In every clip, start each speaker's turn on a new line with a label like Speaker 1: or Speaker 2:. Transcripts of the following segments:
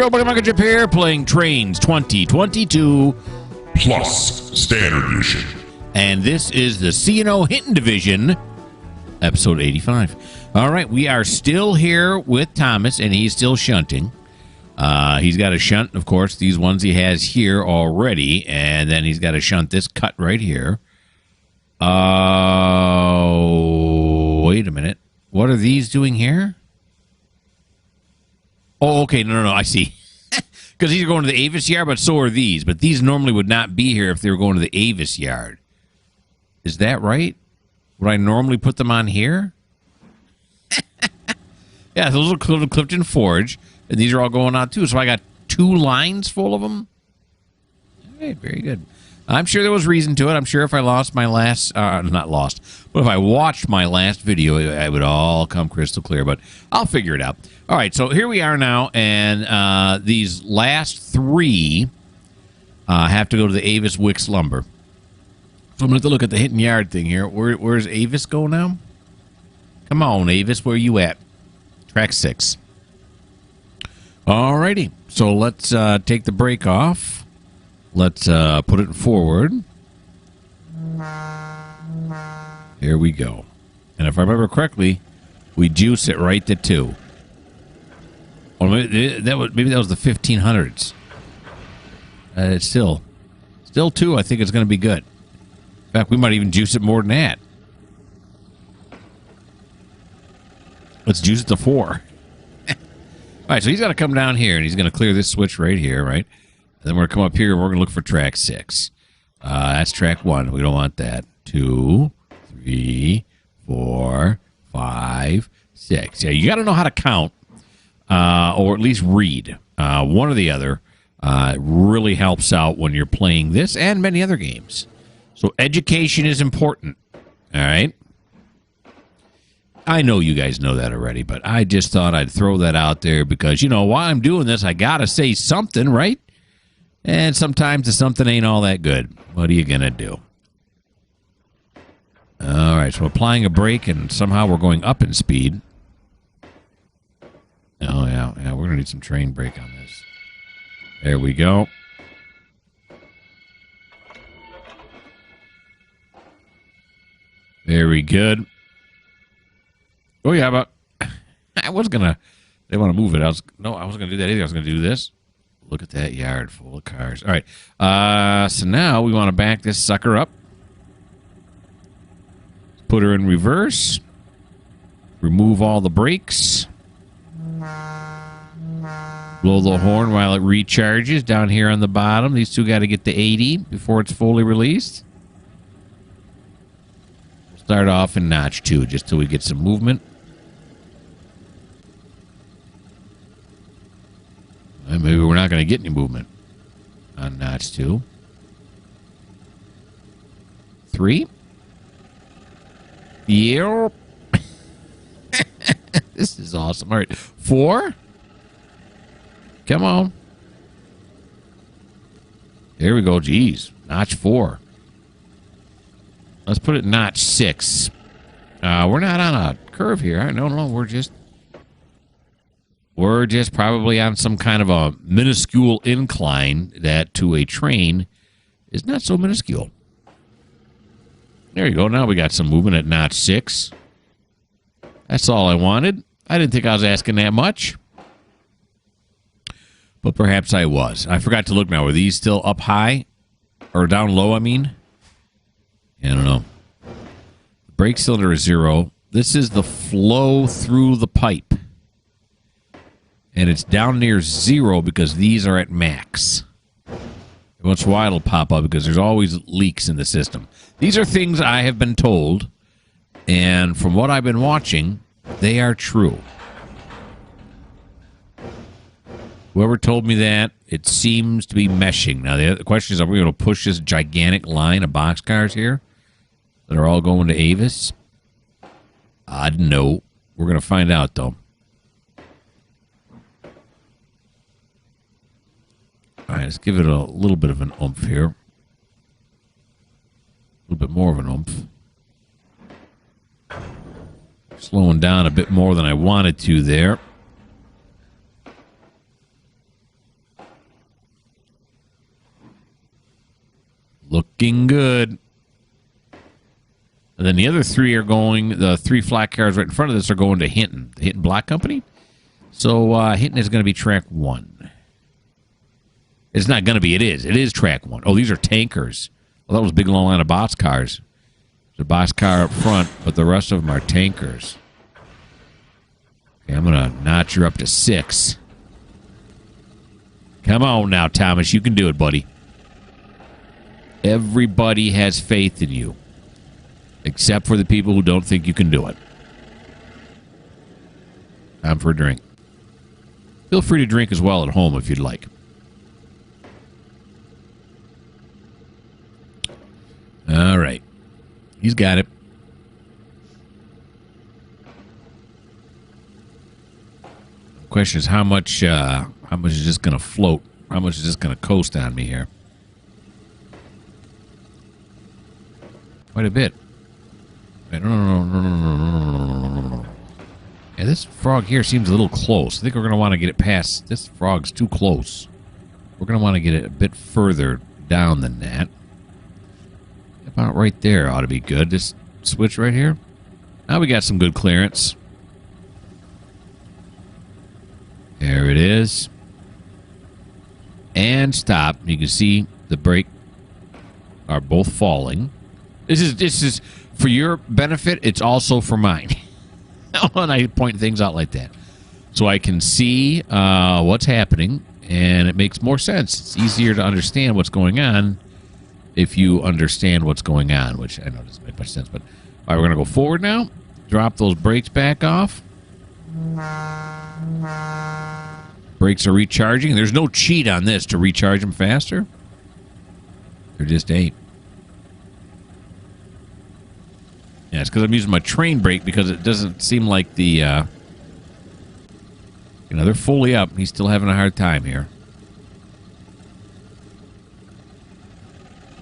Speaker 1: your buddy Mikerowchip here, playing Trainz 2022
Speaker 2: Plus Standard Edition.
Speaker 1: And this is the C&O Hinton Division, episode 85. All right, we are still here with Thomas, and he's still shunting. He's got a shunt, of course, these ones he has here already, and then he's got to shunt this cut right here. Wait a minute. What are these doing here? Oh, okay. No. I see. Because these are going to the Avis yard, but so are these. But these normally would not be here if they were going to the Avis yard. Is that right? Would I normally put them on here? Yeah, those are Clifton Forge. And these are all going on, too. So I got 2 lines full of them. All right, very good. I'm sure there was reason to it. I'm sure if I lost my last, not lost, but if I watched my last video, it would all come crystal clear, but I'll figure it out. All right, so here we are now, and these last 3 have to go to the Avis Wicks Lumber. So I'm going to have to look at the Hinton Yard thing here. Where's Avis go now? Come on, Avis, where you at? Track 6. All righty, so let's take the brake off. Let's put it forward. Here we go. And if I remember correctly, we juice it right to 2. Or maybe that was the 1500s. It's still 2. I think it's going to be good. In fact, we might even juice it more than that. Let's juice it to 4. All right, so he's got to come down here, and he's going to clear this switch right here, right? Then we're going to come up here, and we're going to look for track 6. That's track 1. We don't want that. 2, 3, 4, 5, 6. Yeah, you got to know how to count, or at least read. One or the other really helps out when you're playing this and many other games. So education is important, all right? I know you guys know that already, but I just thought I'd throw that out there because, while I'm doing this, I got to say something, right? And sometimes the something ain't all that good. What are you going to do? All right, so applying a brake, and somehow we're going up in speed. Oh, yeah, we're going to need some train brake on this. There we go. Very good. Oh, yeah, but I was going to... They want to move it. I wasn't going to do that either. I was going to do this. Look at that yard full of cars. All right. So now we want to back this sucker up. Put her in reverse. Remove all the brakes. Blow the horn while it recharges down here on the bottom. These two got to get to 80 before it's fully released. Start off in notch 2 just till we get some movement. Maybe we're not going to get any movement on notch 2. 3. Yep. This is awesome. All right. 4. Come on. There we go. Jeez. Notch 4. Let's put it notch 6. We're not on a curve here. No. We're just probably on some kind of a minuscule incline that to a train is not so minuscule. There you go. Now we got some movement at notch 6. That's all I wanted. I didn't think I was asking that much. But perhaps I was. I forgot to look now. Were these still up high? Or down low, I mean? I don't know. The brake cylinder is 0. This is the flow through the pipe. And it's down near 0 because these are at max. Every once in a while it'll pop up because there's always leaks in the system. These are things I have been told, and from what I've been watching, they are true. Whoever told me that, it seems to be meshing. Now, the question is, are we going to push this gigantic line of boxcars here that are all going to Avis? I don't know. We're going to find out, though. All right, let's give it a little bit of an oomph here. A little bit more of an oomph. Slowing down a bit more than I wanted to there. Looking good. And then the other three are going, the three flat cars right in front of this are going to Hinton, the Hinton Block Company. So Hinton is going to be track 1. It's not going to be, it is. It is track 1. Oh, these are tankers. Well, that was a big long line of box cars. There's a box car up front, but the rest of them are tankers. Okay, I'm going to notch her up to 6. Come on now, Thomas. You can do it, buddy. Everybody has faith in you. Except for the people who don't think you can do it. Time for a drink. Feel free to drink as well at home if you'd like. All right. He's got it. The question is how much is this going to float? How much is this going to coast on me here? Quite a bit. No. Yeah, this frog here seems a little close. I think we're going to want to get it past. This frog's too close. We're going to want to get it a bit further down than that. About right there ought to be good. This switch right here. Now we got some good clearance. There it is. And stop. You can see the brake are both falling. This is for your benefit. It's also for mine. And I point things out like that, so I can see what's happening, and it makes more sense. It's easier to understand what's going on if you understand what's going on, which I know doesn't make much sense. But all right, we're gonna go forward now. Drop those brakes back off. Brakes are recharging. There's no cheat on this to recharge them faster. There just ain't. Yeah, it's because I'm using my train brake because it doesn't seem like the, they're fully up. He's still having a hard time here.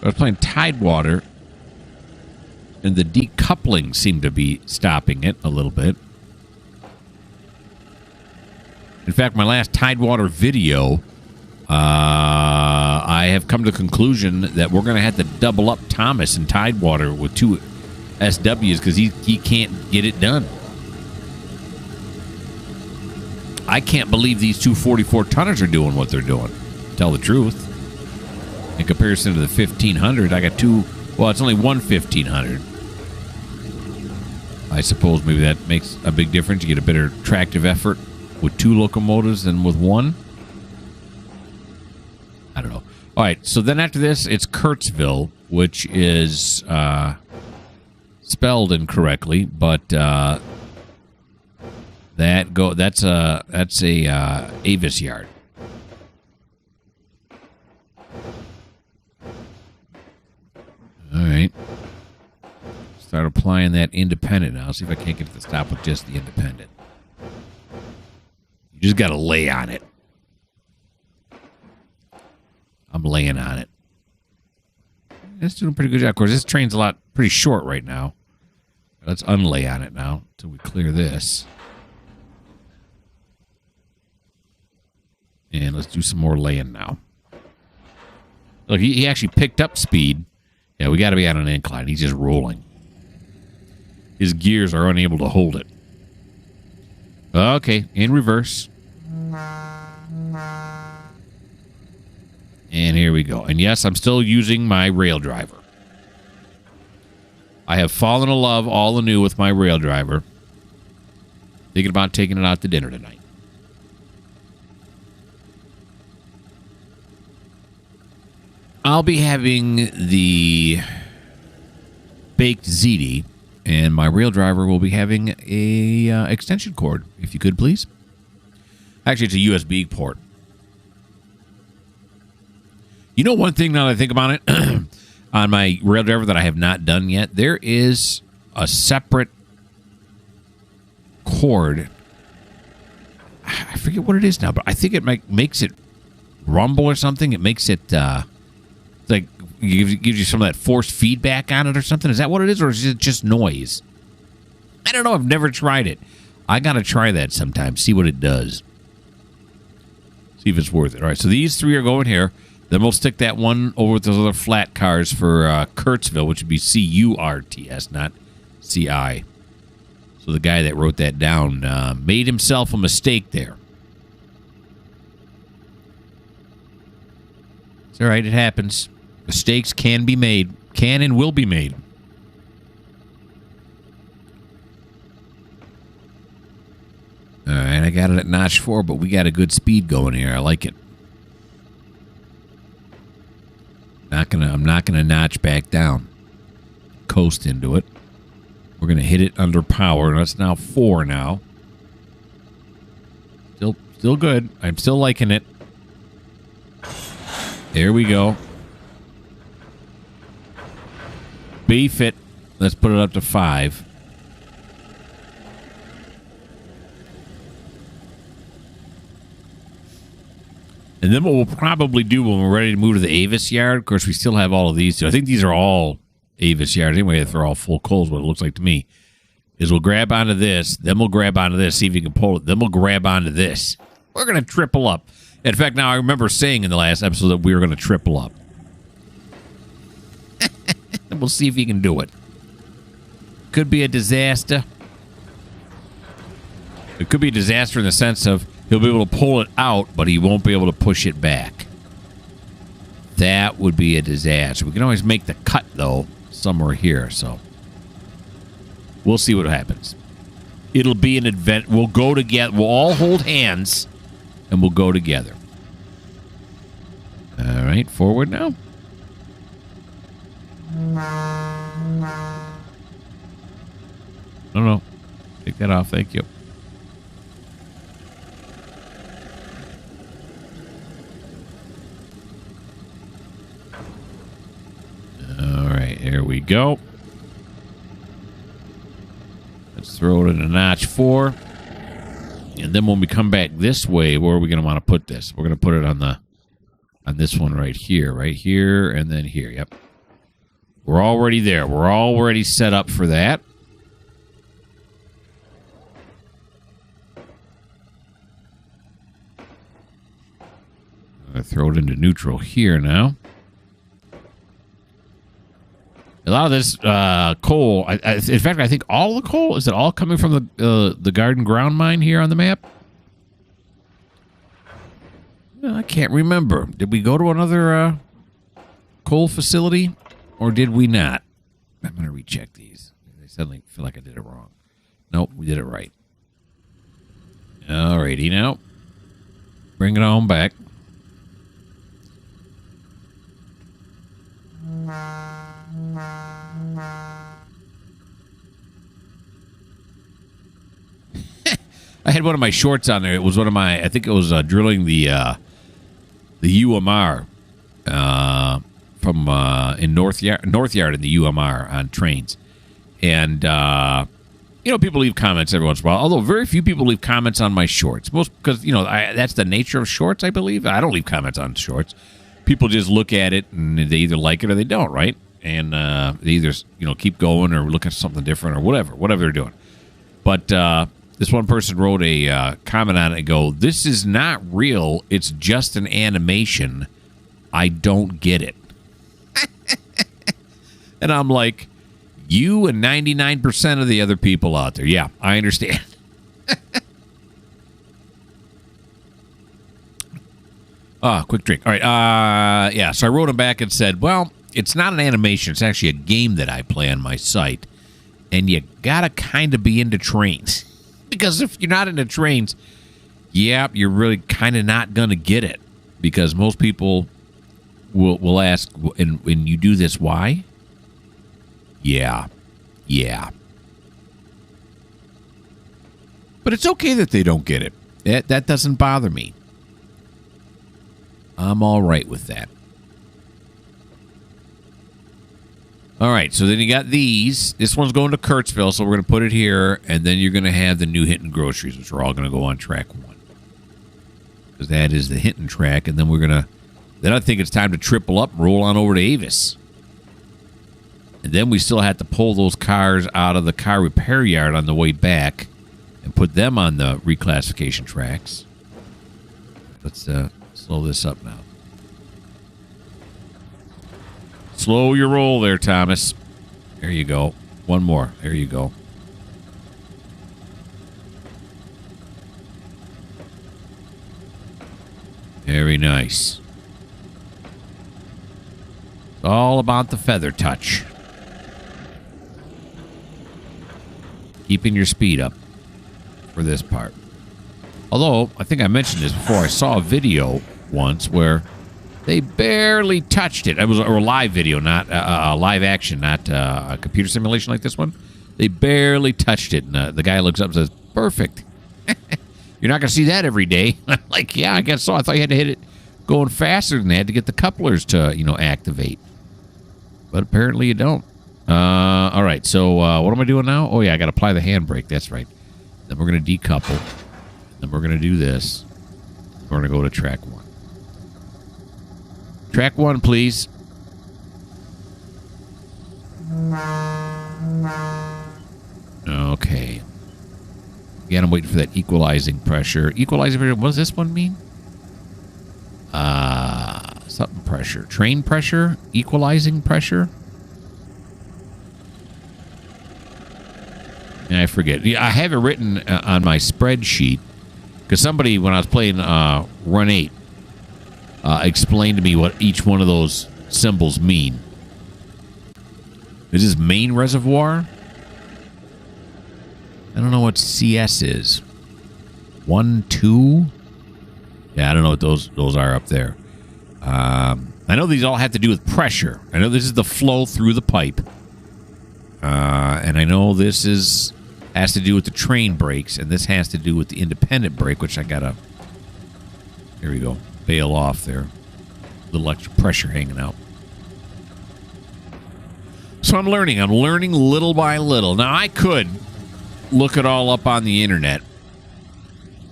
Speaker 1: I was playing Tidewater, and the decoupling seemed to be stopping it a little bit. In fact, my last Tidewater video, I have come to the conclusion that we're going to have to double up Thomas in Tidewater with 2 SWs because he can't get it done. I can't believe these 244 tonners are doing what they're doing. To tell the truth. In comparison to the 1500, I got 2. Well, it's only one 1500. I suppose maybe that makes a big difference. You get a better tractive effort with 2 locomotives than with 1. I don't know. All right, so then after this, it's Kurtzville, which is spelled incorrectly, but that's a Avis yard. All right. Start applying that independent now. See if I can't get to the stop with just the independent. You just got to lay on it. I'm laying on it. It's doing a pretty good job. Of course, this train's pretty short right now. Let's unlay on it now until we clear this. And let's do some more laying now. Look, he actually picked up speed. Yeah, we got to be on an incline. He's just rolling. His gears are unable to hold it. Okay, in reverse. And here we go. And yes, I'm still using my rail driver. I have fallen in love all anew with my rail driver. Thinking about taking it out to dinner tonight. I'll be having the baked ziti, and my rail driver will be having a extension cord, if you could, please. Actually, it's a USB port. You know one thing now that I think about it? On my rail driver that I have not done yet, there is a separate cord. I forget what it is now, but I think it makes it rumble or something. It makes it like gives you some of that force feedback on it or something. Is that what it is, or is it just noise? I don't know. I've never tried it. I got to try that sometime, see what it does. See if it's worth it. All right, so these 3 are going here. Then we'll stick that one over with those other flat cars for Kurtzville, which would be C-U-R-T-S, not C-I. So the guy that wrote that down made himself a mistake there. It's all right. It happens. Mistakes can be made. Can and will be made. All right. I got it at notch 4, but we got a good speed going here. I like it. I'm not gonna notch back down. Coast into it. We're gonna hit it under power. That's now 4 now. Still good. I'm still liking it. There we go. Beef it. Let's put it up to 5. And then what we'll probably do when we're ready to move to the Avis yard, of course, we still have all of these. I think these are all Avis yards. Anyway, if they're all full coals, what it looks like to me, is we'll grab onto this, then we'll grab onto this, see if you can pull it, then we'll grab onto this. We're going to triple up. In fact, now I remember saying in the last episode that we were going to triple up. And we'll see if you can do it. Could be a disaster. It could be a disaster in the sense of he'll be able to pull it out, but he won't be able to push it back. That would be a disaster. We can always make the cut, though, somewhere here, so we'll see what happens. It'll be an event. We'll go together. We'll all hold hands, and we'll go together. All right, forward now. No. Take that off. Thank you. All right, here we go. Let's throw it in a notch 4. And then when we come back this way, where are we going to want to put this? We're going to put it on this one right here, and then here. Yep. We're already there. We're already set up for that. I'm going to throw it into neutral here now. A lot of this coal, in fact, I think all the coal, is it all coming from the Garden Ground Mine here on the map? I can't remember. Did we go to another coal facility, or did we not? I'm going to recheck these. I suddenly feel like I did it wrong. Nope, we did it right. All righty now. Bring it on back. I had one of my shorts on there. It was one of my, I think it was drilling the UMR from in North Yard in the UMR on Trainz. And, people leave comments every once in a while, although very few people leave comments on my shorts. Most, because, that's the nature of shorts, I believe. I don't leave comments on shorts. People just look at it, and they either like it or they don't, right? And they either, keep going or look at something different or whatever they're doing. But this one person wrote a comment on it and go, "This is not real. It's just an animation. I don't get it." And I'm like, you and 99% of the other people out there. Yeah, I understand. Quick drink. All right. Yeah, so I wrote him back and said, well, it's not an animation. It's actually a game that I play on my site. And you got to kind of be into trains. Because if you're not into trains, yeah, you're really kind of not going to get it. Because most people will ask, and when you do this, why? Yeah. But it's okay that they don't get it. That doesn't bother me. I'm all right with that. All right, so then you got these. This one's going to Kurtzville, so we're going to put it here, and then you're going to have the new Hinton groceries, which are all going to go on track 1. Because that is the Hinton track, and then we're going to... Then I think it's time to triple up and roll on over to Avis. And then we still have to pull those cars out of the car repair yard on the way back and put them on the reclassification tracks. Let's slow this up now. Slow your roll there, Thomas. There you go. One more. There you go. Very nice. It's all about the feather touch. Keeping your speed up for this part. Although, I think I mentioned this before. I saw a video once where they barely touched it. It was a live video, not live action, not a computer simulation like this one. They barely touched it. And the guy looks up and says, perfect. You're not going to see that every day. I'm like, yeah, I guess so. I thought you had to hit it going faster than that to get the couplers to, activate. But apparently you don't. All right, so what am I doing now? Oh, yeah, I got to apply the handbrake. That's right. Then we're going to decouple. Then we're going to do this. We're going to go to track 1. Track 1, please. Okay. Again, I'm waiting for that equalizing pressure. Equalizing pressure, what does this one mean? Something pressure. Train pressure? Equalizing pressure? I forget. Yeah, I have it written on my spreadsheet because somebody, when I was playing Run 8, explained to me what each one of those symbols mean. Is this main reservoir? I don't know what CS is. 1, 2? Yeah, I don't know what those are up there. I know these all have to do with pressure. I know this is the flow through the pipe. And I know this has to do with the train brakes, and this has to do with the independent brake, which I gotta, here we go, bail off there. A little extra pressure hanging out. So I'm learning little by little. Now, I could look it all up on the internet,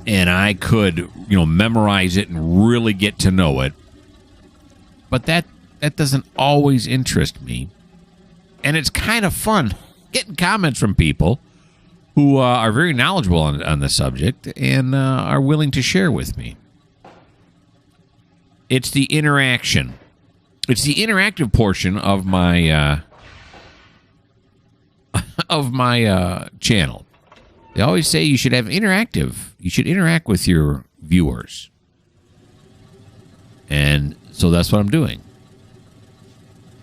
Speaker 1: and I could, memorize it and really get to know it. But that doesn't always interest me. And it's kind of fun getting comments from people who are very knowledgeable on the subject and are willing to share with me. It's the interaction. It's the interactive portion of my channel. They always say you should have interactive. You should interact with your viewers. And so that's what I'm doing.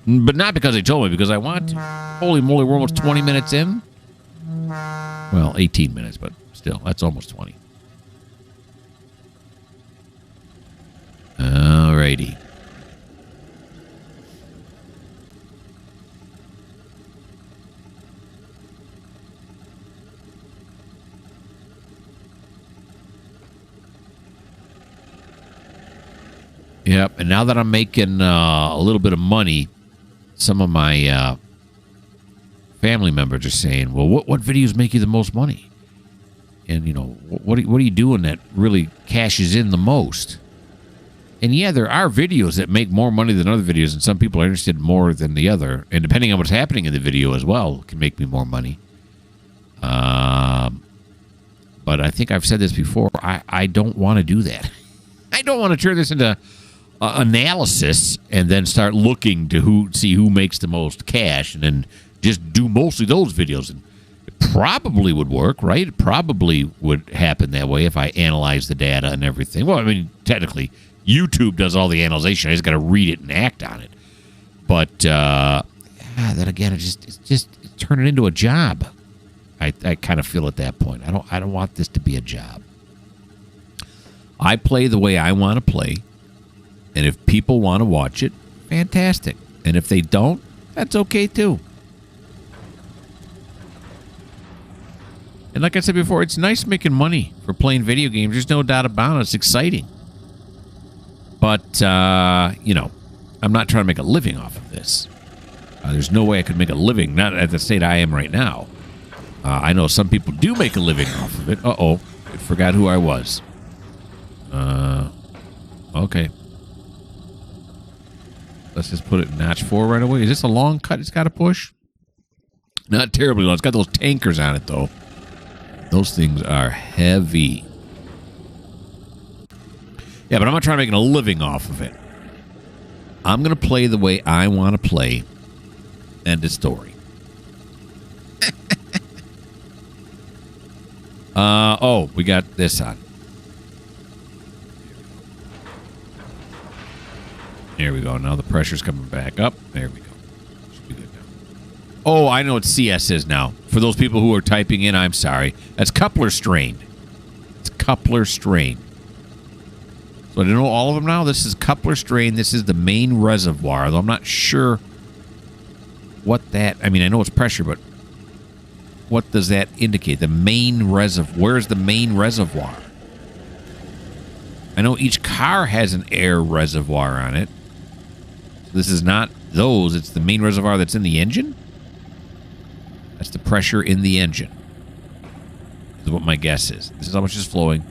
Speaker 1: But not because they told me, because I want to. Holy moly, we're almost 20 minutes in. Well, 18 minutes, but still, that's almost 20. Alrighty. Yep, and now that I'm making a little bit of money, some of my family members are saying, well, what videos make you the most money? And, what are you doing that really cashes in the most? And, yeah, there are videos that make more money than other videos, and some people are interested more than the other. And depending on what's happening in the video as well can make me more money. But I think I've said this before. I don't want to do that. I don't want to turn this into analysis and then start looking to see who makes the most cash and then just do mostly those videos. And it probably would work, right? It probably would happen that way if I analyze the data and everything. Well, I mean, technically, YouTube does all the analyzation. I just got to read it and act on it. But then again, it's turning into a job. I kind of feel at that point. I don't want this to be a job. I play the way I want to play. And if people want to watch it, fantastic. And if they don't, that's okay too. And like I said before, it's nice making money for playing video games. There's no doubt about it. It's exciting. But, I'm not trying to make a living off of this. There's no way I could make a living, not at the state I am right now. I know some people do make a living off of it. Uh-oh. I forgot who I was. Okay. Let's just put it in notch 4 right away. Is this a long cut it's got to push? Not terribly long. It's got those tankers on it, though. Those things are heavy. Yeah, but I'm not trying to make a living off of it. I'm going to play the way I want to play. End of story. Oh, we got this on. There we go. Now the pressure's coming back up. There we go. Should be good now. Oh, I know what CS is now. For those people who are typing in, I'm sorry. That's coupler strain. It's coupler strain. So I don't know all of them now. This is coupler strain. This is the main reservoir, though I'm not sure what that... I mean, I know it's pressure, but what does that indicate? The main reservoir. Where's the main reservoir? I know each car has an air reservoir on it. This is not those. It's the main reservoir that's in the engine. That's the pressure in the engine. Is what my guess is. This is how much is flowing.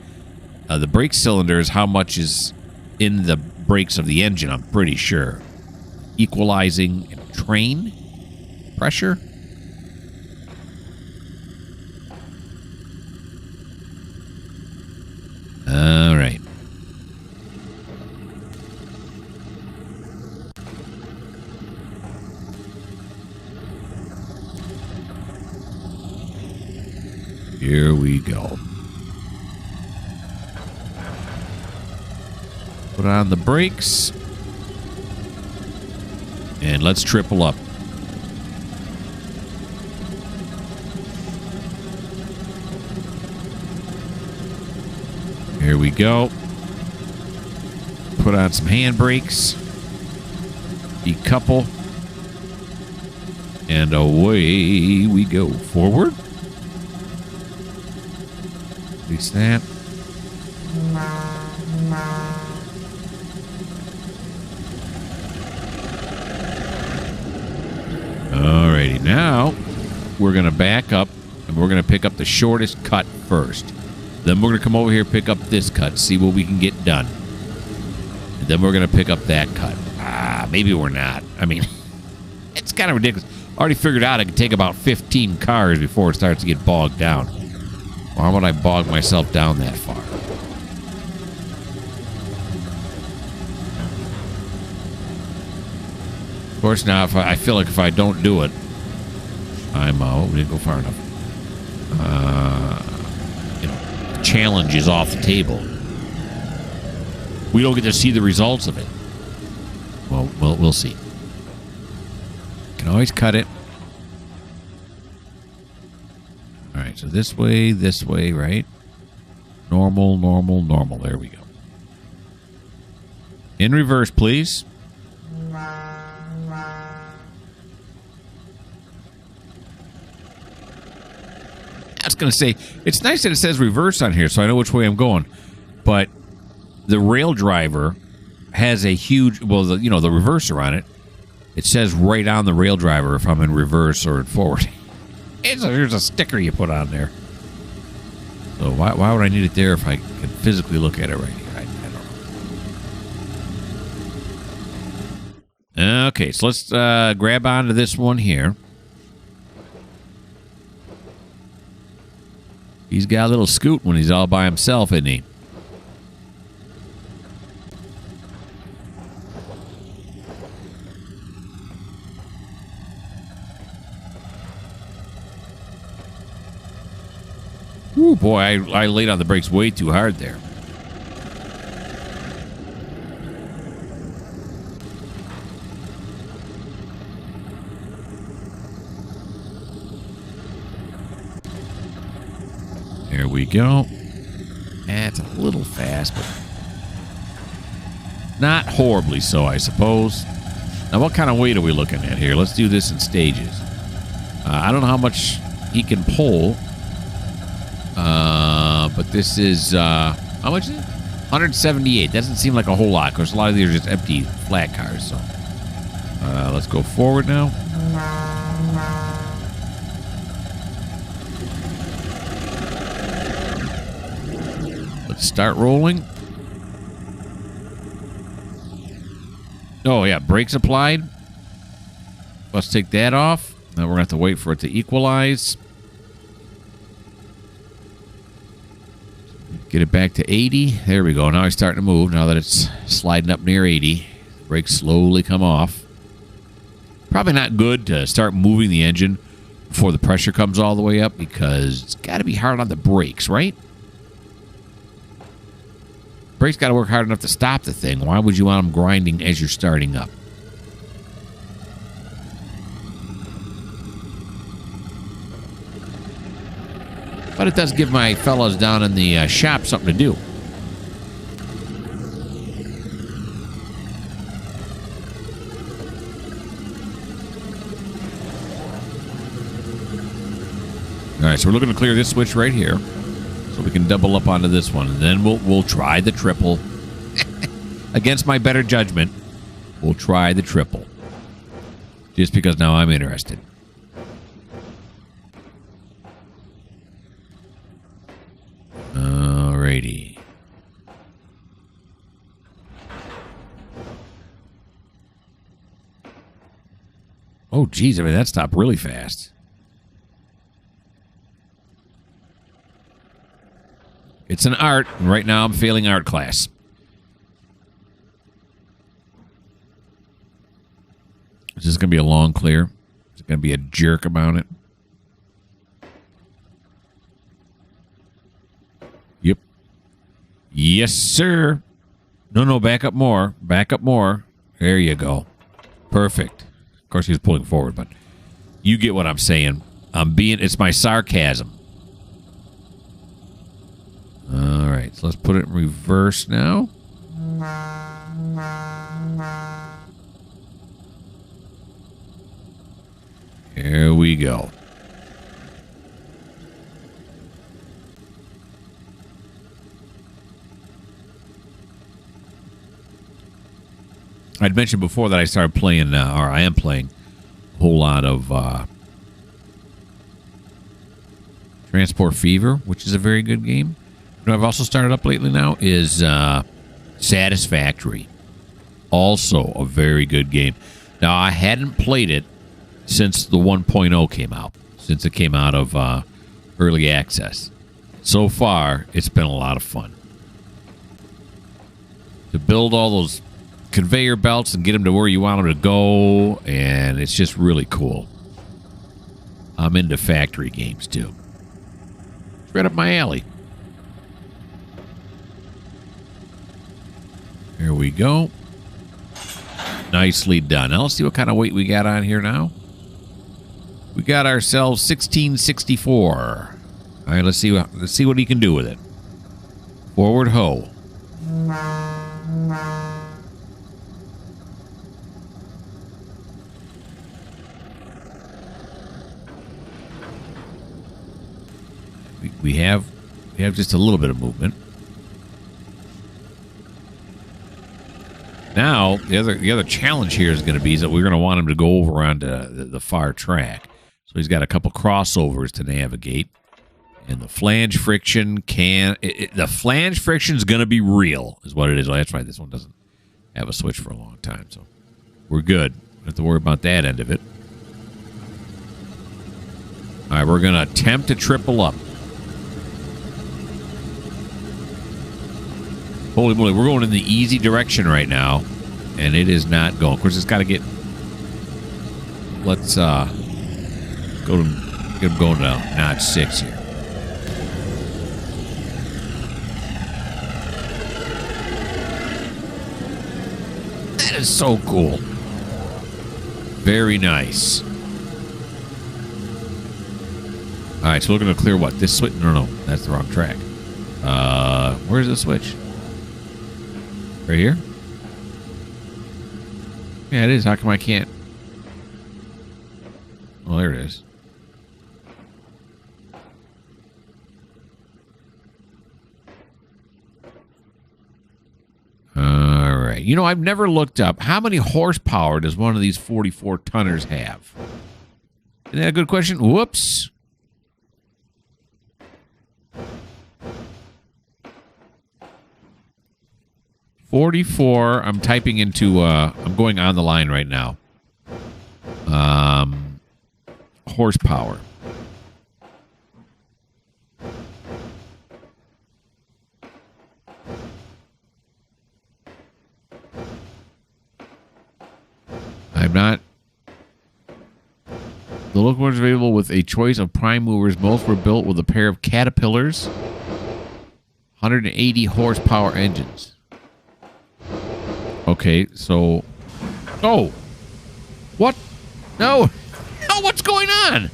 Speaker 1: The brake cylinder is how much is in the brakes of the engine, I'm pretty sure. Equalizing train pressure. All right. Here we go. Put on the brakes. And let's triple up. Here we go. Put on some handbrakes. Decouple. And away we go. Forward. Release that. Alrighty, now we're going to back up and we're going to pick up the shortest cut first. Then we're going to come over here, pick up this cut, see what we can get done. And then we're going to pick up that cut. Maybe we're not. I mean, it's kind of ridiculous. I already figured out it could take about 15 cars before it starts to get bogged down. Why would I bog myself down that far? Of course, now if I feel like if I don't do it, I'm we didn't go far enough. You know, the challenge is off the table. We don't get to see the results of it. Well, we'll see. Can always cut it. All right, so this way, right? Normal, normal, normal. There we go. In reverse, please. I was going to say, it's nice that it says reverse on here, so I know which way I'm going. But the rail driver has a huge, well, the reverser on it. It says right on the rail driver if I'm in reverse or in forward. Here's a sticker you put on there. So why would I need it there if I can physically look at it right here? I don't know. Okay, so let's grab onto this one here. He's got a little scoot when he's all by himself, isn't he? Ooh, boy, I laid on the brakes way too hard there. There we go. That's a little fast, but not horribly so, I suppose. Now, what kind of weight are we looking at here? Let's do this in stages. I don't know how much he can pull. But this is, how much is it? 178. Doesn't seem like a whole lot, because a lot of these are just empty flat cars. So, let's go forward now. Let's start rolling. Oh, yeah, brakes applied. Let's take that off. Now we're going to have to wait for it to equalize. Get it back to 80. There we go. Now it's starting to move. Now that it's sliding up near 80, brakes slowly come off. Probably not good to start moving the engine before the pressure comes all the way up because it's got to be hard on the brakes, right? Brakes got to work hard enough to stop the thing. Why would you want them grinding as you're starting up? But it does give my fellows down in the shop something to do. All right, so we're looking to clear this switch right here, so we can double up onto this one, and then we'll try the triple. Against my better judgment, we'll try the triple, just because now I'm interested. Alrighty. Oh, geez, I mean that stopped really fast. It's an art, and right now I'm failing art class. Is this going to be a long clear? Is it going to be a jerk about it? Yep. Yes, sir. No, back up more. Back up more. There you go. Perfect. Of course, he's pulling forward, but you get what I'm saying. It's my sarcasm. All right, so let's put it in reverse now. Here we go. I'd mentioned before that I started playing, or I am playing, a whole lot of Transport Fever, which is a very good game. You know, I've also started up lately now is Satisfactory. Also a very good game. Now, I hadn't played it since the 1.0 came out, since it came out of early access. So far, it's been a lot of fun. To build all those conveyor belts and get them to where you want them to go, and it's just really cool. I'm into factory games, too. It's right up my alley. Here we go. Nicely done. Now let's see what kind of weight we got on here now. We got ourselves 1664. All right, let's see what he can do with it. Forward ho. We have just a little bit of movement. Now, the other challenge here is going to be that we're going to want him to go over onto the far track. So he's got a couple crossovers to navigate. And the flange friction the flange friction is going to be real, is what it is. Well, that's right. This one doesn't have a switch for a long time, so we're good. Don't have to worry about that end of it. All right, we're going to attempt to triple up. Holy moly, we're going in the easy direction right now, and it is not going. Of course, it's got to get... Let's get him going to notch 6 here. That is so cool. Very nice. All right, so we're going to clear what? This switch? No, that's the wrong track. Where's the switch? Right here? Yeah, it is. How come I can't? Oh, there it is. All right. You know, I've never looked up how many horsepower does one of these 44 tonners have? Isn't that a good question? Whoops. $44. I'm typing into. I'm going on the line right now. Horsepower. I'm not The locomotive is available with a choice of prime movers. Most were built with a pair of Caterpillars, 180 horsepower engines. Okay, so... Oh! What? No! Oh, what's going on?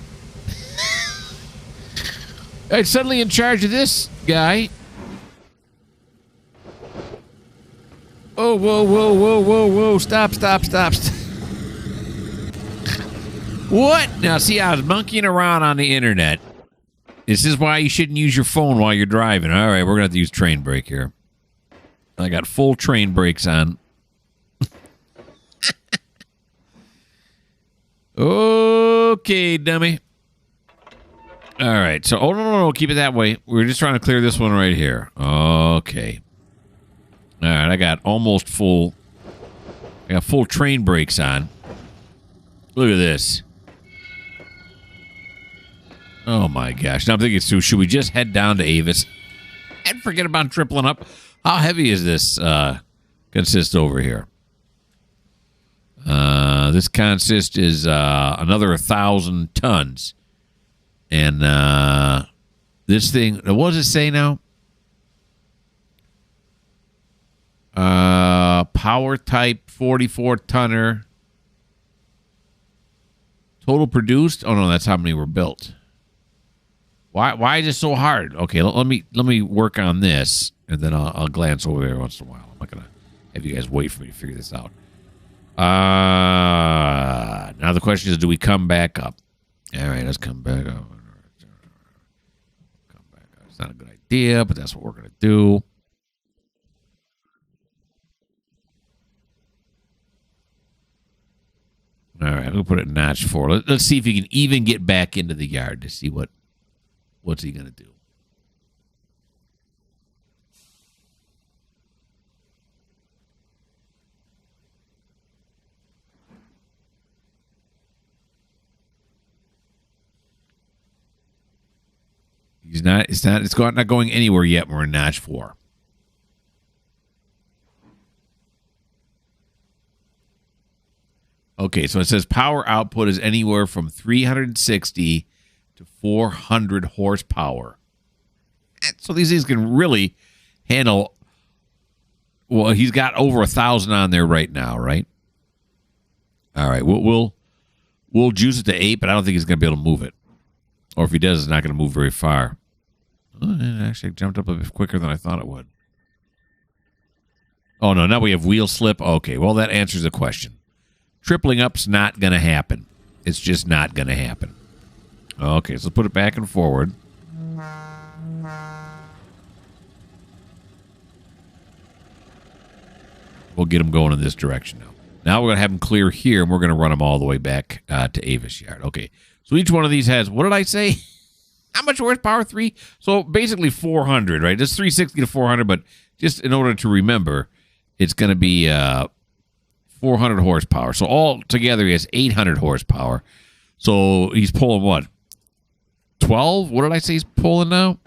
Speaker 1: It's suddenly in charge of this guy. Oh, whoa, whoa, whoa, whoa, whoa. Stop, stop, stop, stop. What? Now, see, I was monkeying around on the internet. This is why you shouldn't use your phone while you're driving. All right, we're going to have to use train brake here. I got full train brakes on. Okay, dummy. All right, so, oh, no, keep it that way. We're just trying to clear this one right here. Okay. All right, I got almost full. I got full train brakes on. Look at this. Oh, my gosh. Now I'm thinking, so should we just head down to Avis and forget about tripling up? How heavy is this consist over here? This consist is another 1,000 tons. And this thing, what does it say now? Power type 44 tonner. Total produced? Oh, no, that's how many were built. Why is it so hard? Okay, let me work on this, and then I'll glance over there once in a while. I'm not gonna have you guys wait for me to figure this out. Now the question is, do we come back up? All right, let's come back up. Come back up. It's not a good idea, but that's what we're gonna do. All right, I'm gonna put it in notch 4. Let's see if he can even get back into the yard to see what's he gonna do. He's not. It's not going anywhere yet. We're in notch 4. Okay, so it says power output is anywhere from 360 to 400 horsepower. So these things can really handle. Well, he's got over 1,000 on there right now, right? All right, we'll juice it to 8, but I don't think he's going to be able to move it. Or if he does, it's not going to move very far. Oh, it actually jumped up a bit quicker than I thought it would. Oh, no, now we have wheel slip. Okay, well, that answers the question. Tripling up's not going to happen. It's just not going to happen. Okay, so put it back and forward. We'll get him going in this direction now. Now we're going to have him clear here, and we're going to run him all the way back to Avis Yard. Okay, so each one of these has, what did I say? How much horsepower? 3? So basically 400, right? It's 360 to 400, but just in order to remember, it's going to be 400 horsepower. So all together, he has 800 horsepower. So he's pulling what? 12? What did I say he's pulling now?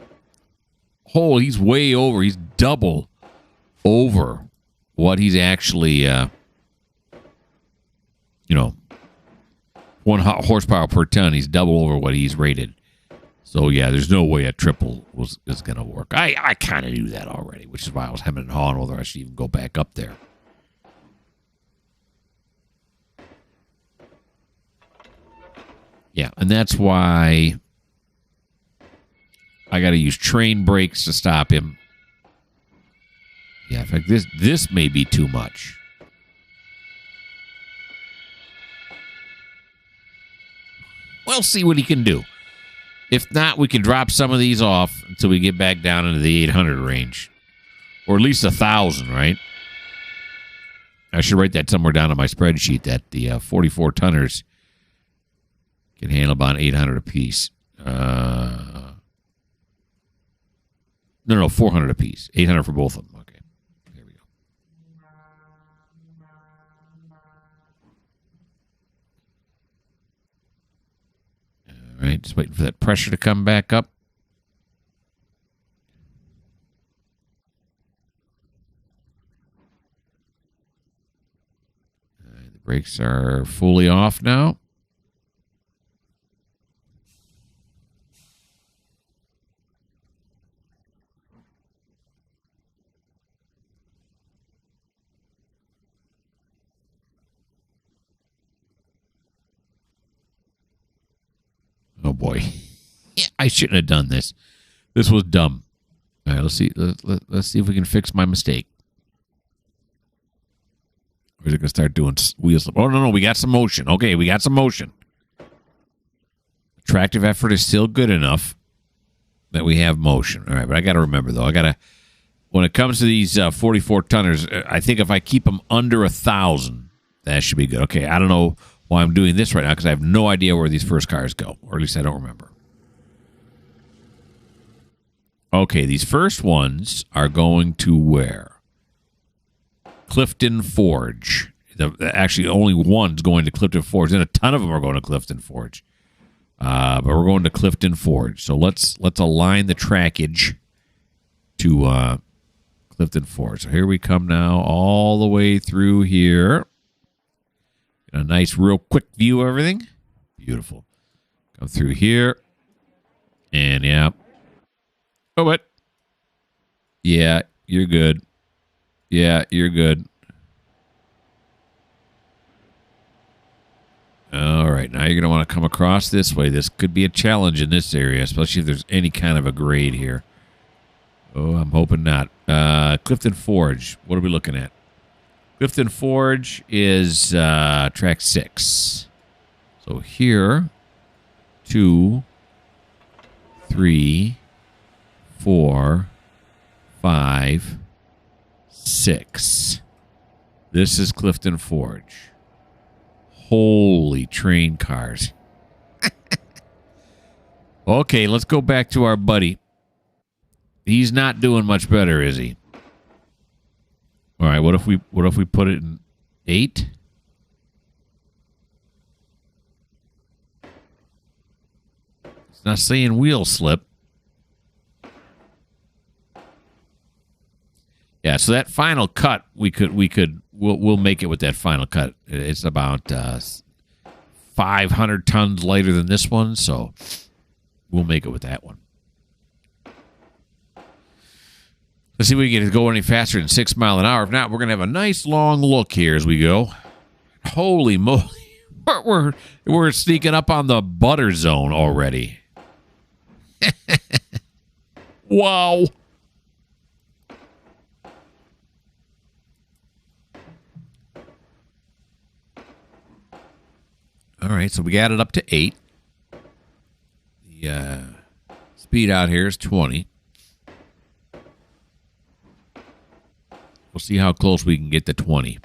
Speaker 1: Oh, he's way over. He's double over what he's actually, 1 horsepower per ton. He's double over what he's rated. So, yeah, there's no way a triple is going to work. I kind of knew that already, which is why I was hemming and hawing whether I should even go back up there. Yeah, and that's why I got to use train brakes to stop him. Yeah, in fact, this may be too much. We'll see what he can do. If not, we can drop some of these off until we get back down into the 800 range. Or at least 1,000, right? I should write that somewhere down on my spreadsheet that the 44 tonners can handle about 800 apiece. No, 400 apiece. 800 for both of them. Okay. There we go. All right, just waiting for that pressure to come back up. The brakes are fully off now. boy. Yeah, I shouldn't have done this. This was dumb. All right, let's see. Let's see if we can fix my mistake. Or is it going to start doing wheel slip? Oh, no. We got some motion. Okay, we got some motion. Attractive effort is still good enough that we have motion. All right, but I got to remember, though. When it comes to these 44-tonners, I think if I keep them under 1,000, that should be good. Okay, I don't know why I'm doing this right now because I have no idea where these first cars go, or at least I don't remember. Okay, these first ones are going to where? Clifton Forge. Actually, only one's going to Clifton Forge, and a ton of them are going to Clifton Forge. But we're going to Clifton Forge. So let's align the trackage to Clifton Forge. So here we come now, all the way through here. Get a nice, real quick view of everything. Beautiful. Come through here. And, yeah. Oh, what? Yeah, you're good. Yeah, you're good. All right, now you're going to want to come across this way. This could be a challenge in this area, especially if there's any kind of a grade here. Oh, I'm hoping not. Clifton Forge, what are we looking at? Clifton Forge is track 6. So here, 2, 3, 4, 5, 6. This is Clifton Forge. Holy train cars. Okay, let's go back to our buddy. He's not doing much better, is he? All right, what if we put it in 8? It's not saying wheel slip. Yeah, so that final cut we'll make it with that final cut. It's about 500 tons lighter than this one, so we'll make it with that one. Let's see if we can go any faster than 6 miles an hour. If not, we're going to have a nice long look here as we go. Holy moly. We're sneaking up on the butter zone already. Wow. All right, so we got it up to 8. The speed out here is 20. We'll see how close we can get to 20.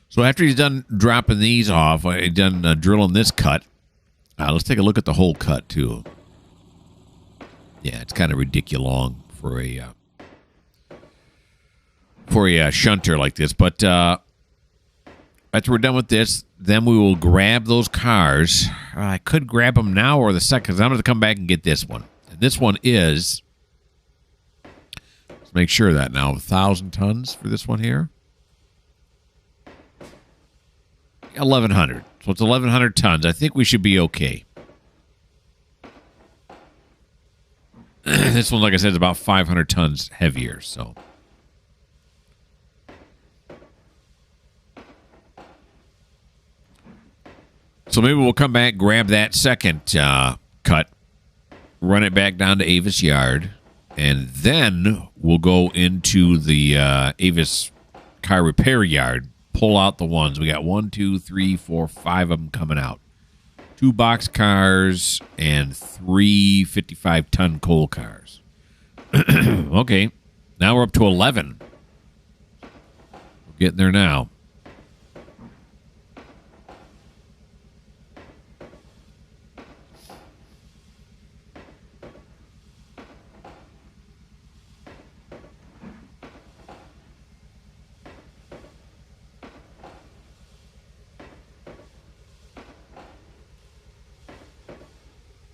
Speaker 1: So after he's done dropping these off, he's done drilling this cut. Let's take a look at the whole cut, too. Yeah, it's kind of ridiculous long for a shunter like this. But after we're done with this, then we will grab those cars. I could grab them now or the second, because I'm going to come back and get this one. And this one is... Make sure of that now. 1,000 tons for this one here. 1,100. So it's 1,100 tons. I think we should be okay. This one, like I said, is about 500 tons heavier. So maybe we'll come back, grab that second cut, run it back down to Avis Yard. And then we'll go into the Avis car repair yard, pull out the ones. We got 1, 2, 3, 4, 5 of them coming out. 2 box cars and 3 55-ton coal cars. Okay, now we're up to 11. We're getting there now.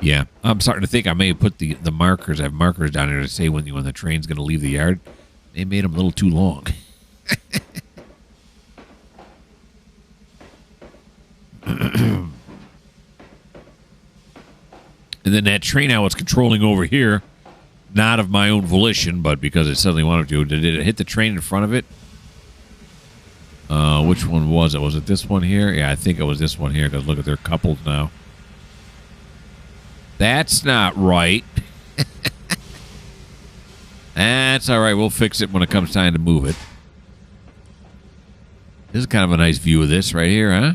Speaker 1: Yeah, I'm starting to think I may have put the markers. I have markers down there to say when the train's going to leave the yard. They made them a little too long. And then that train I was controlling over here, not of my own volition, but because it suddenly wanted to, did it hit the train in front of it? Which one was it? Was it this one here? Yeah, I think it was this one here because look at, they're coupled now. That's not right. That's all right. We'll fix it when it comes time to move it. This is kind of a nice view of this right here, huh?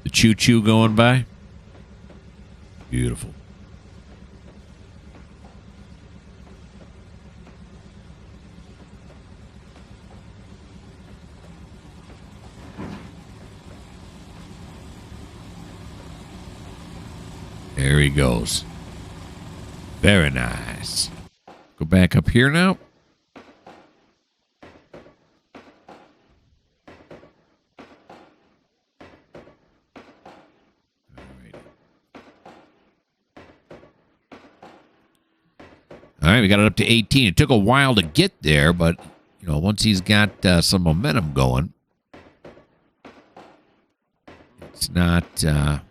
Speaker 1: The choo-choo going by. Beautiful. There he goes. Very nice. Go back up here now. All right, we got it up to 18. It took a while to get there, but you know, once he's got some momentum going, it's not that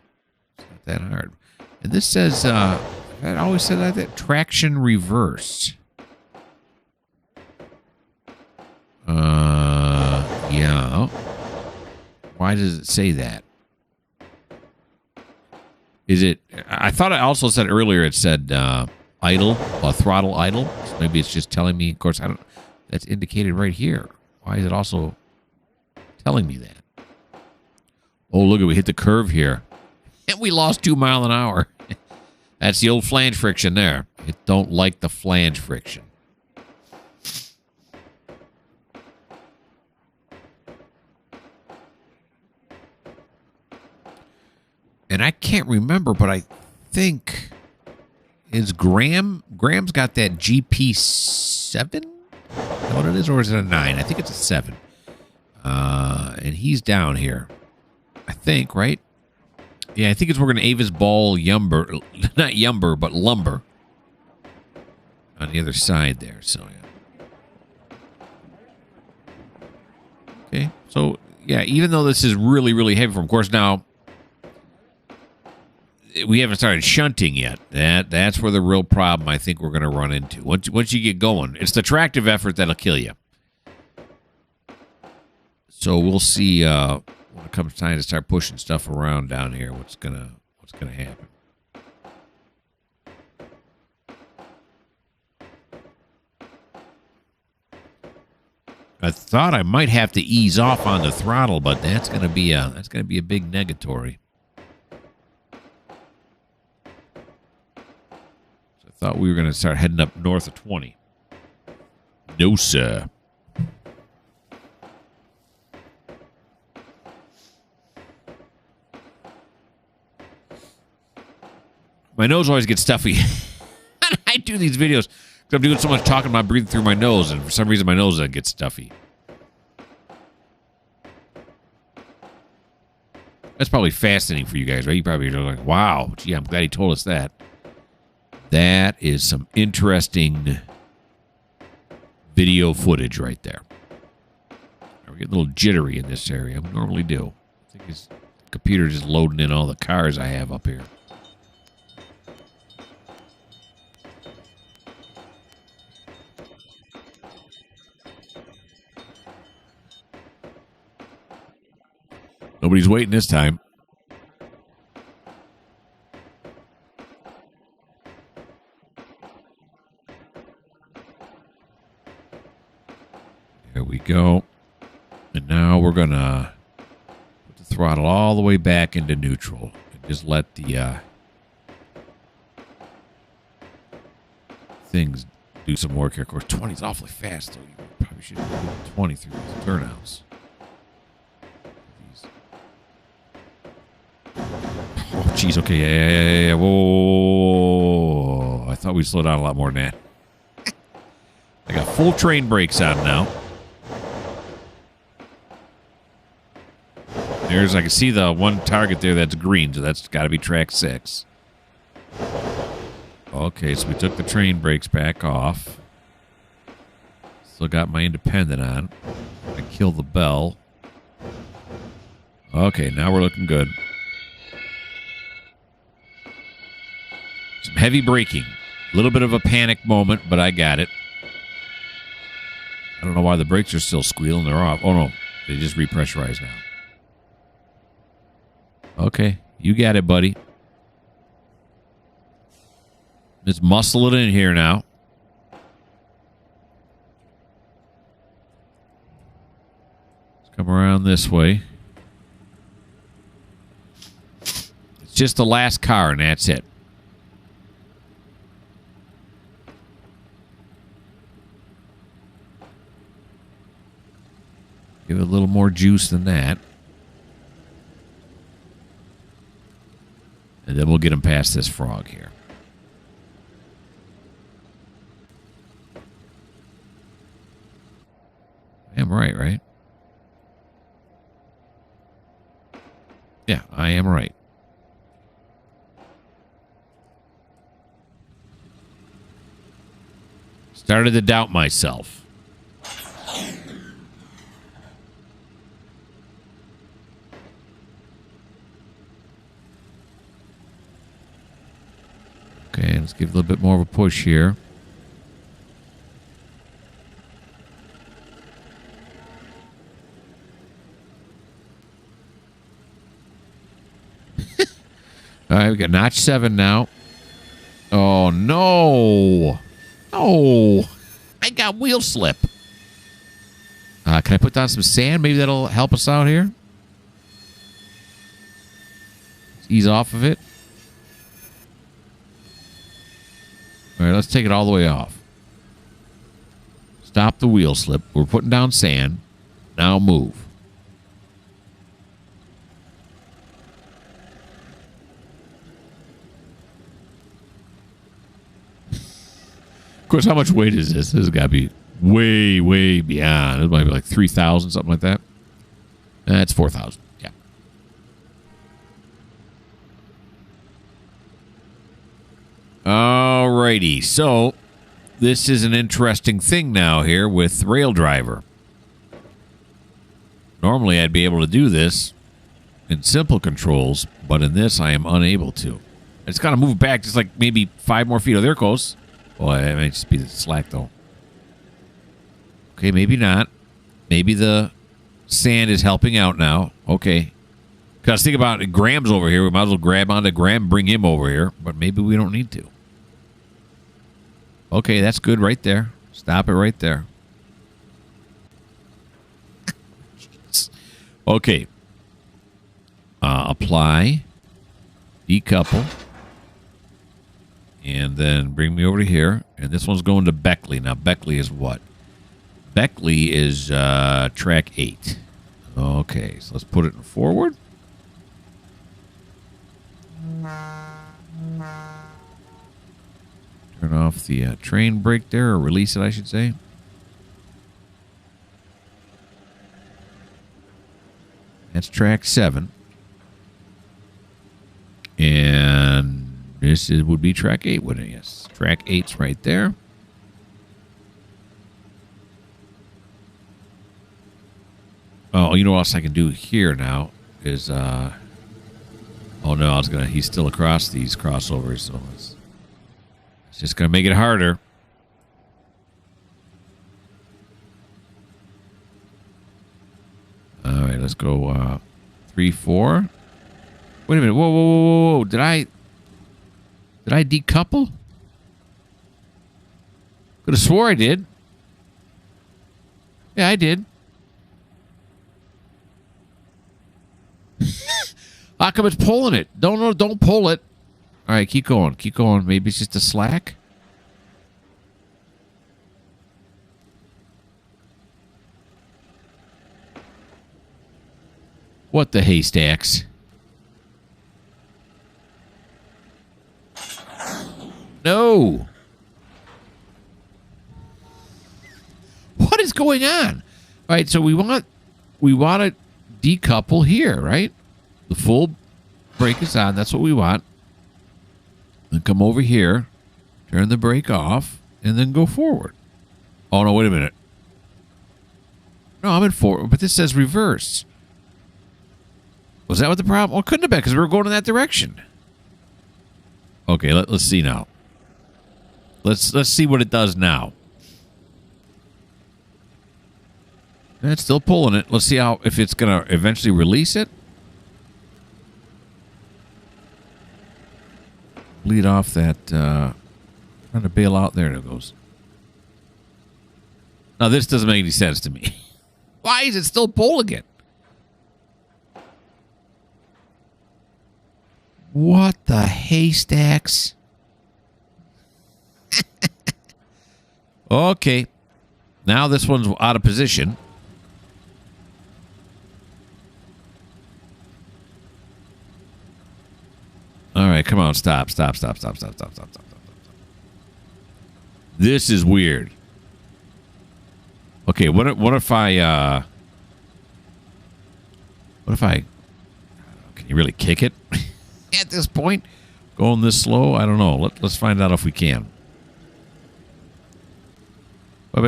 Speaker 1: hard. And this says, I always said that traction reverse. Yeah. Why does it say that? Is it? I thought I also said earlier it said idle, throttle idle. So maybe it's just telling me. Of course, I don't. That's indicated right here. Why is it also telling me that? Oh, look, we hit the curve here. And we lost 2 miles an hour. That's the old flange friction there. It don't like the flange friction. And I can't remember, but I think is Graham's got that GP7? Is that what it is, or is it a 9? I think it's a 7. And he's down here. I think, right? Yeah, I think it's working Avis Ball Yumber. Not Yumber, but Lumber. On the other side there, so yeah. Okay, so yeah, even though this is really, really heavy from course, now we haven't started shunting yet. That's where the real problem I think we're going to run into. Once you get going, it's the tractive effort that'll kill you. So we'll see when it comes time to start pushing stuff around down here. What's gonna happen? I thought I might have to ease off on the throttle, but that's gonna be a big negatory. So I thought we were gonna start heading up north of 20. No, sir. My nose always gets stuffy. I do these videos because I'm doing so much talking about breathing through my nose, and for some reason my nose gets stuffy. That's probably fascinating for you guys, right? You probably are like, wow, gee, I'm glad he told us that. That is some interesting video footage right there. We're getting a little jittery in this area. We normally do. I think his computer just loading in all the cars I have up here. Nobody's waiting this time. There we go. And now we're going to put the throttle all the way back into neutral. And just let the things do some work here. Of course, 20 is awfully fast, so you probably should do 20 through these turnouts. Oh, jeez, okay, yeah. Whoa. I thought we'd slow down a lot more than that. I got full train brakes on now. I can see the one target there that's green, so that's got to be track 6. Okay, so we took the train brakes back off. Still got my independent on. I killed the bell. Okay, now we're looking good. Some heavy braking. A little bit of a panic moment, but I got it. I don't know why the brakes are still squealing. They're off. Oh, no. They just repressurized now. Okay. You got it, buddy. Let's muscle it in here now. Let's come around this way. It's just the last car, and that's it. Give it a little more juice than that. And then we'll get him past this frog here. I am right? Yeah, I am right. Started to doubt myself. Okay, let's give it a little bit more of a push here. All right, we got notch 7 now. Oh, no. Oh, I got wheel slip. Can I put down some sand? Maybe that'll help us out here. Let's ease off of it. All right, let's take it all the way off. Stop the wheel slip. We're putting down sand. Now move. Of course, how much weight is this? This has got to be way, way beyond. It might be like 3,000, something like that. That's 4,000. Yeah. Alrighty. So, this is an interesting thing now here with Rail Driver. Normally, I'd be able to do this in simple controls, but in this, I am unable to. I just got to move back just like maybe 5 more feet. Oh, there it goes. Well, it might just be the slack, though. Okay, maybe not. Maybe the sand is helping out now. Okay. Because think about it. Graham's over here. We might as well grab onto Graham, bring him over here. But maybe we don't need to. Okay, that's good right there. Stop it right there. Okay. Apply. Decouple. And then bring me over to here. And this one's going to Beckley. Now, Beckley is what? Beckley is track 8. Okay, so let's put it in forward. Turn off the train brake there, or release it, I should say. That's track 7. And this would be track 8, wouldn't it? Yes. Track 8's right there. Oh, you know what else I can do here now is, oh no, he's still across these crossovers, so it's just gonna make it harder. All right, let's go 3, 4. Wait a minute, whoa. Did I decouple? Could have swore I did. Yeah, I did. How come it's pulling it? Don't pull it. All right, keep going. Keep going. Maybe it's just a slack. What the haystacks? No. What is going on? All right, so we want to decouple here, right? The full brake is on. That's what we want. Then come over here, turn the brake off, and then go forward. Oh, no, wait a minute. No, I'm in forward, but this says reverse. Was that what the problem? Well, it couldn't have been because we were going in that direction. Okay, let's see now. Let's see what it does now. It's still pulling it. Let's see how if it's going to eventually release it. Bleed off that. Trying to bail out. There it goes. Now this doesn't make any sense to me. Why is it still pulling it? What the haystacks? Okay. Now this one's out of position. All right, come on, stop. This is weird. Okay, what if I can you really kick it at this point? Going this slow? I don't know. Let's find out if we can. We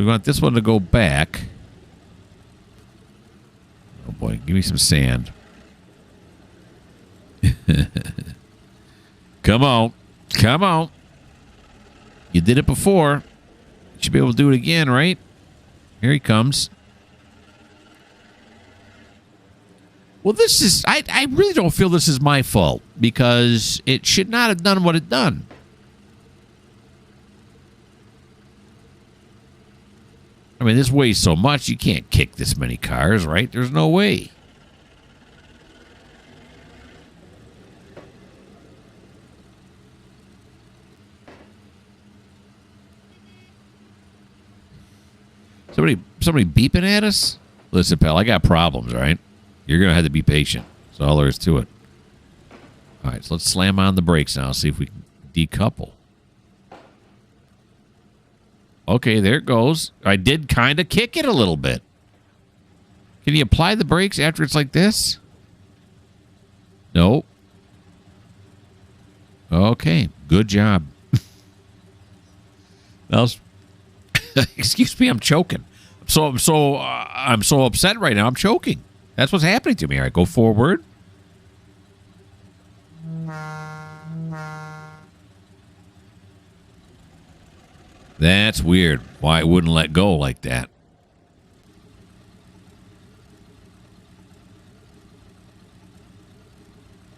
Speaker 1: want this one to go back. Oh boy, give me some sand. Come on. You did it before. You should be able to do it again, right? Here he comes. Well, this is... I really don't feel this is my fault because it should not have done what it done. I mean, this weighs so much, you can't kick this many cars, right? There's no way. Somebody beeping at us? Listen, pal, I got problems, right? You're going to have to be patient. That's all there is to it. All right, so let's slam on the brakes now, see if we can decouple. Okay, there it goes. I did kind of kick it a little bit. Can you apply the brakes after it's like this? No. Okay, good job. Excuse me, I'm choking. I'm so upset right now. I'm choking. That's what's happening to me. All right, go forward. That's weird. Why it wouldn't let go like that?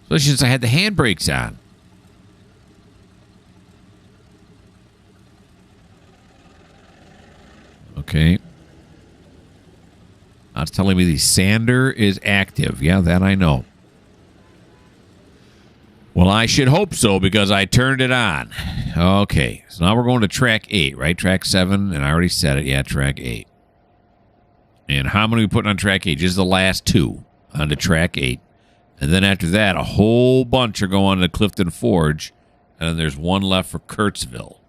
Speaker 1: Especially since I had the handbrakes on. Okay. Now it's telling me the sander is active. Yeah, that I know. Well, I should hope so because I turned it on. Okay. So now we're going to track 8, right? Track 7, and I already said it. Yeah, track 8. And how many are we putting on track 8? Just the last 2 onto track 8. And then after that, a whole bunch are going to Clifton Forge. And then there's one left for Kurtzville.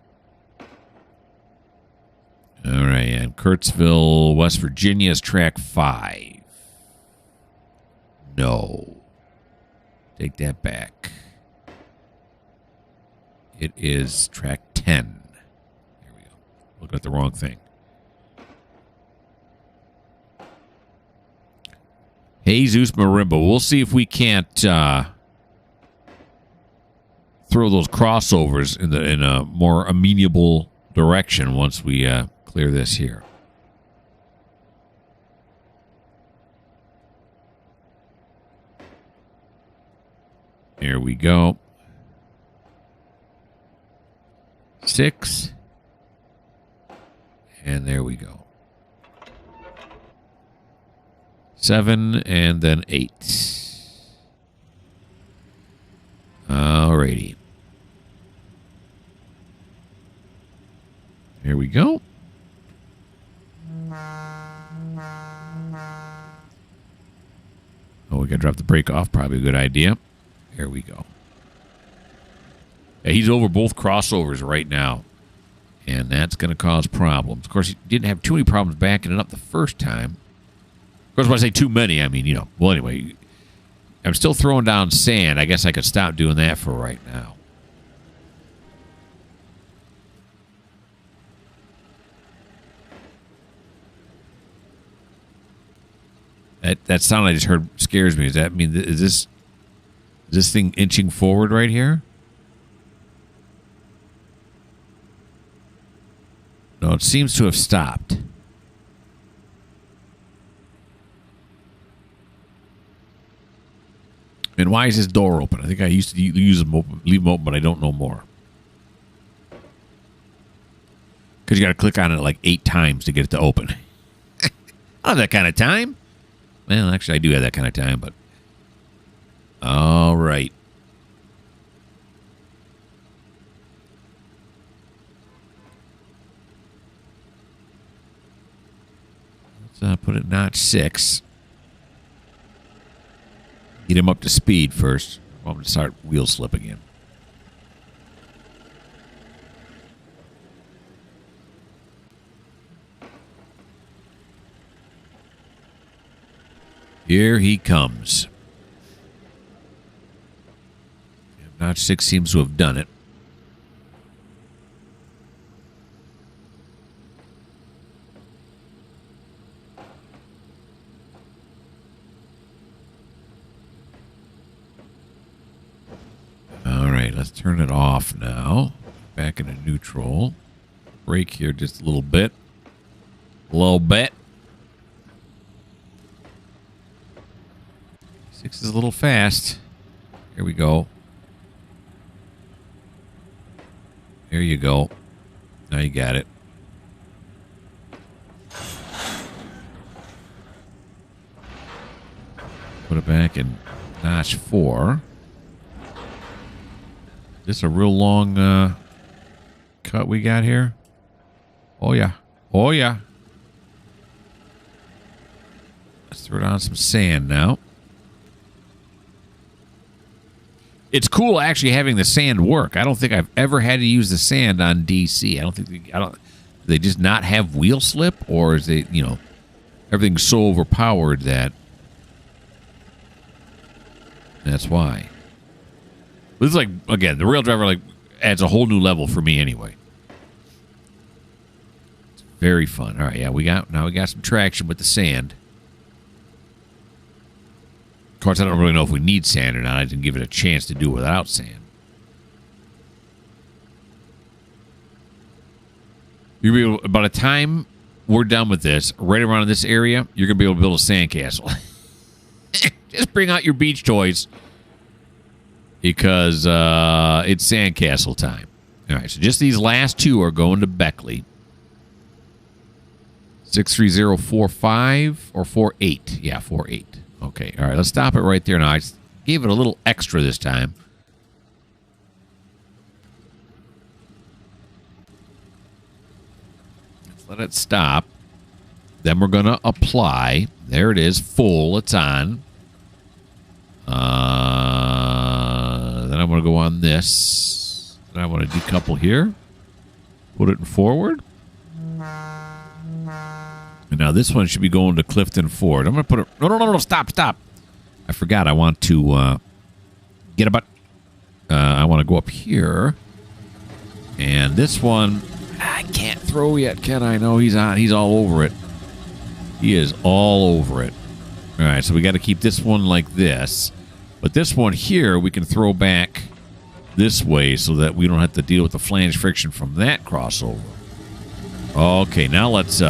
Speaker 1: All right, and Kurtzville, West Virginia is track 5. No. Take that back. It is track 10. Here we go. Look at the wrong thing. Jesus Marimba. We'll see if we can't throw those crossovers in a more amenable direction once we clear this here. Here we go. 6. And there we go. 7 and then 8. Alrighty. Here we go. Oh, we got to drop the brake off. Probably a good idea. Here we go. Yeah, he's over both crossovers right now. And that's going to cause problems. Of course, he didn't have too many problems backing it up the first time. Of course, when I say too many, I mean, you know. Well, anyway, I'm still throwing down sand. I guess I could stop doing that for right now. That sound I just heard scares me. Does that mean is this thing inching forward right here? No, it seems to have stopped. And why is this door open? I think I used to use them open, leave them open, but I don't know more. Because you got to click on it like 8 times to get it to open. I don't have that kind of time. Well, actually, I do have that kind of time, but... All right. Let's put it notch 6. Get him up to speed first. I'm going to start wheel slip again. Here he comes. Notch 6 seems to have done it. All right, let's turn it off now. Back into neutral. Brake here just a little bit. A little bit. 6 is a little fast. Here we go. There you go. Now you got it. Put it back in notch 4. This a real long cut we got here? Oh, yeah. Oh, yeah. Let's throw down some sand now. It's cool actually having the sand work. I don't think I've ever had to use the sand on DC. I don't think do they just not have wheel slip, or is they, you know, everything's so overpowered that that's why. This is like, again, the rail driver like adds a whole new level for me anyway. It's very fun. All right, yeah, we got some traction with the sand. Of course, I don't really know if we need sand or not. I didn't give it a chance to do it without sand. By the time we're done with this, right around this area, you're going to be able to build a sandcastle. Just bring out your beach toys because it's sandcastle time. All right, so just these last 2 are going to Beckley. 63045 or 48? Yeah, 48. Okay, all right, let's stop it right there now. I gave it a little extra this time. Let's let it stop. Then we're going to apply. There it is, full. It's on. Then I'm going to go on this. Then I want to decouple here. Put it in forward. And now this one should be going to Clifton Ford. I'm going to put it... No, stop. I forgot. I want to get about... I want to go up here. And this one, I can't throw yet, can I? No, he's on. He's all over it. He is all over it. All right, so we got to keep this one like this. But this one here, we can throw back this way so that we don't have to deal with the flange friction from that crossover. Okay, now let's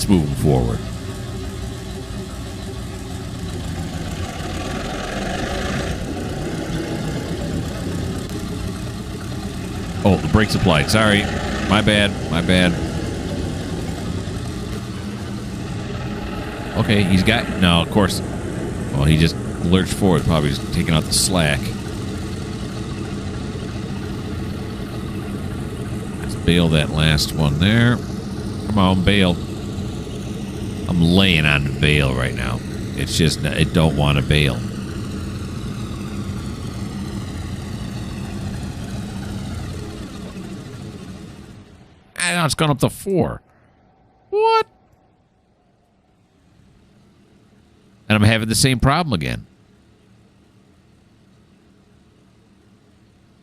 Speaker 1: move them forward. Oh, the brakes applied. Sorry. My bad. Okay, he's got... No, of course. Well, he just lurched forward. Probably just taking out the slack. Let's bail that last one there. Come on, bail. I'm laying on the bail right now. It's just... It don't want to bail. And now it's gone up to 4. What? And I'm having the same problem again.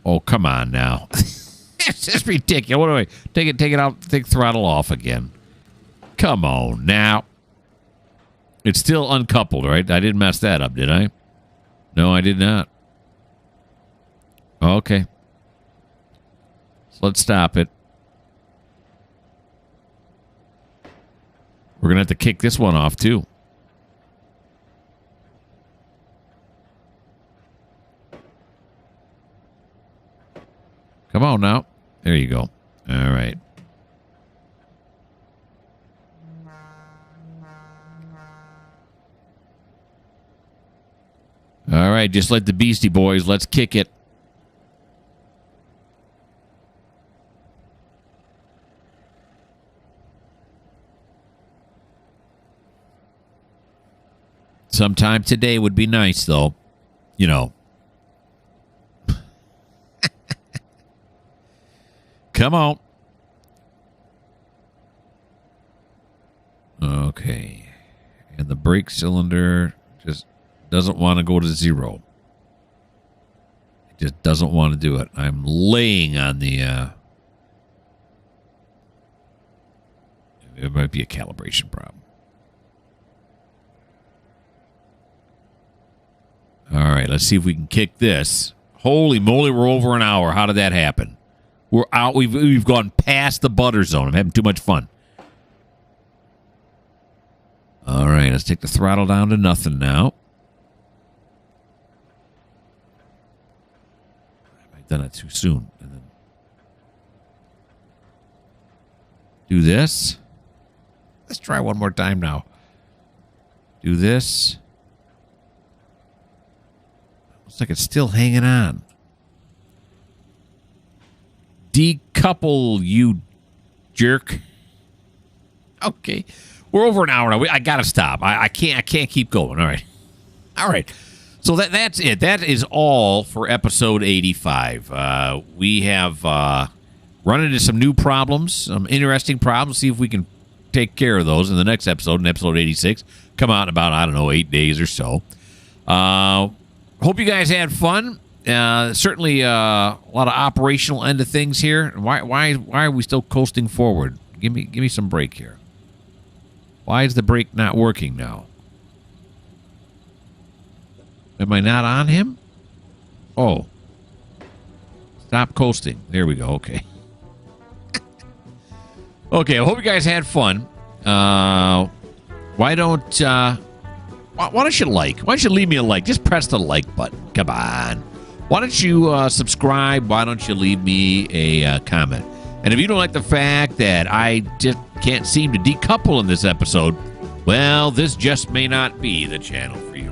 Speaker 1: Oh, come on now. It's just ridiculous. What do I... Take it out. Take throttle off again. Come on now. It's still uncoupled, right? I didn't mess that up, did I? No, I did not. Okay. So let's stop it. We're going to have to kick this one off, too. Come on now. There you go. All right. All right, just like the Beastie Boys, let's kick it. Sometime today would be nice, though. You know. Come on. Okay. And the brake cylinder just doesn't want to go to 0. It just doesn't want to do it. I'm laying on the... It might be a calibration problem. All right, let's see if we can kick this. Holy moly, we're over an hour. How did that happen? We're out. We've gone past the butter zone. I'm having too much fun. All right, let's take the throttle down to nothing now. I've done it too soon. And then do this. Let's try one more time now. Do this. Looks like it's still hanging on. Decouple, you jerk. Okay. We're over an hour now. I got to stop. I can't keep going. All right. So that's it. That is all for episode 85. We have run into some new problems, some interesting problems. See if we can take care of those in the next episode, in episode 86. Come out in about, I don't know, 8 days or so. Hope you guys had fun. Certainly a lot of operational end of things here. Why are we still coasting forward? Give me some break here. Why is the brake not working now? Am I not on him? Oh. Stop coasting. There we go. Okay. Okay, I hope you guys had fun. Why don't you like? Why don't you leave me a like? Just press the like button. Come on. Why don't you subscribe? Why don't you leave me a comment? And if you don't like the fact that I just can't seem to decouple in this episode, well, this just may not be the channel for you.